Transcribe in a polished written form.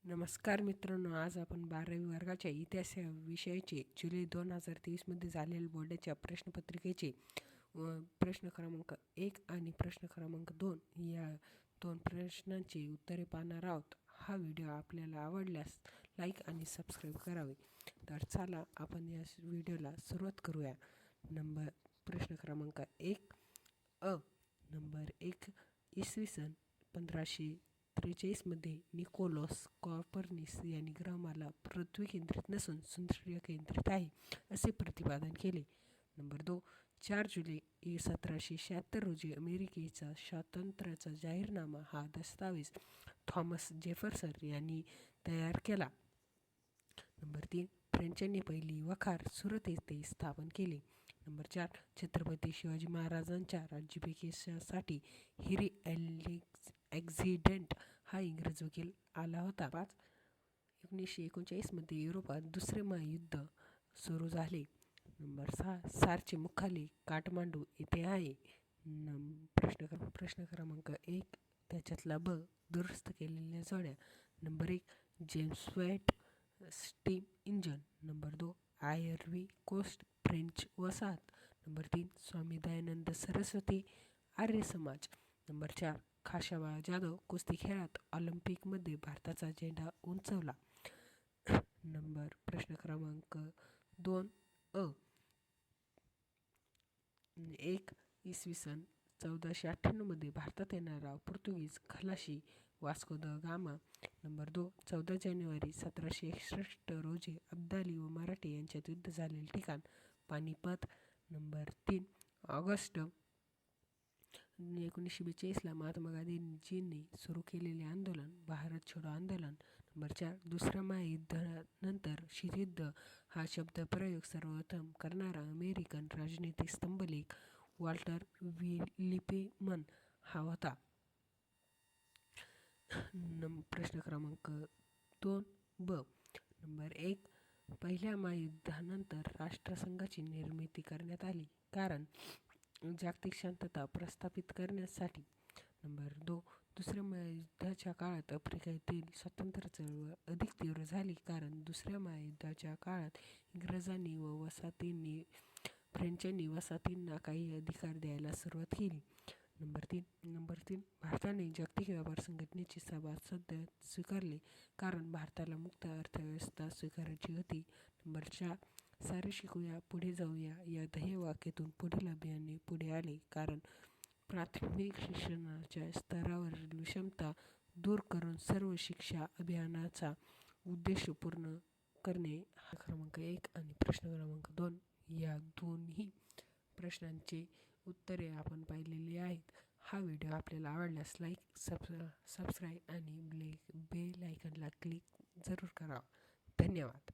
नमस्कार मित्रांनो, आज आपण 12वी वर्गाच्या इतिहास या विषयाचे जुलै 2023मध्ये झालेल्या बोर्डाच्या प्रश्नपत्रिकेचे प्रश्न क्रमांक 1 आणि प्रश्न क्रमांक 2 या दोन प्रश्नांची उत्तरे पाहणार आहोत. हा व्हिडिओ आपल्याला आवडल्यास लाईक आणि सबस्क्राईब करावे. तर चला आपण या व्हिडिओला सुरुवात करूया. प्रश्न क्रमांक 1 नंबर 1 इसवी सन 1543मध्ये निकोलस कॉपर्निकस यांनी ग्रहाला पृथ्वी केंद्रित नसून सूर्य केंद्रित आहे असे प्रतिपादन केले. नंबर 2 4 जुलै 1776 रोजी अमेरिकेचा स्वातंत्र्याचा जाहीरनामा हा दस्तावेज थॉमस जेफरसन यांनी तयार केला. नंबर 3 फ्रेंचांनी पहिली वखार सुरत येथे स्थापन केले. नंबर 4 छत्रपती शिवाजी महाराजांच्या राज्याभिषेकासाठी हेरी ॲक्झिडेंट हा इंग्रज वकील आला होता. 5 1939मध्ये युरोपात दुसरे महायुद्ध सुरू झाले. नंबर 6 सारचे मुख्यालय काठमांडू येथे आहे. प्रश्न क्रमांक 1 त्याच्यातला ब दुरुस्त केलेल्या जोड्या. Number 1 James Watt steam engine. Number 2 Ivory Coast French वसाहत. नंबर 3 स्वामी दयानंद सरस्वती आर्य समाज. नंबर 4 खाशाबा जाधव कुस्ती खेळात ऑलिम्पिकमध्ये भारताचा झेंडा उंचावला. प्रश्न क्रमांक 2 1 इसवी सन 1498मध्ये भारतात येणारा पोर्तुगीज खलाशी वास्को द गामा. नंबर 2 14 जानेवारी 1761 रोजी अब्दाली व मराठे यांच्यात युद्ध झालेले ठिकाण पानिपत. नंबर 3 ऑगस्ट 1942ला महात्मा गांधीजींनी सुरू केलेले आंदोलन भारत छोडो आंदोलन. नंबर 4 दुसऱ्या महायुद्धानंतर शीतयुद्ध हा शब्दप्रयोग सर्वप्रथम करणारा अमेरिकन राजनैतिक स्तंभलेख वॉल्टर लिपमन हा होता. प्रश्न क्रमांक 2 ब नंबर 1 पहिल्या महायुद्धानंतर राष्ट्रसंघाची निर्मिती करण्यात आली कारण जागतिक शांतता प्रस्थापित करण्यासाठी. नंबर 2 दुसऱ्या महायुद्धाच्या काळात आफ्रिकेतील स्वातंत्र्य चळवळ अधिक तीव्र झाली कारण दुसऱ्या महायुद्धाच्या काळात इंग्रजांनी व फ्रेंचांनी वसाहतींना काही अधिकार द्यायला सुरुवात केली. नंबर 3 भारताने जागतिक व्यापार संघटनेचे सभासदत्व स्वीकारले कारण भारताला मुक्त अर्थव्यवस्था स्वीकारायची होती. नंबर 4 सारे शिकूया पुढे जाऊया या ध्येयवाक्यातून पुढील अभियाने पुढे आले कारण प्राथमिक शिक्षणाच्या स्तरावरील विषमता दूर करून सर्व शिक्षा अभियानाचा उद्देश पूर्ण करणे. हा क्रमांक 1 आणि प्रश्न क्रमांक 2 या दोन्ही प्रश्नांची उत्तरे आपण पाहिलेली आहेत. हा व्हिडिओ आपल्याला आवडल्यास लाईक सबस्क्राईब आणि बेल आयकॉनला क्लिक जरूर करा. धन्यवाद.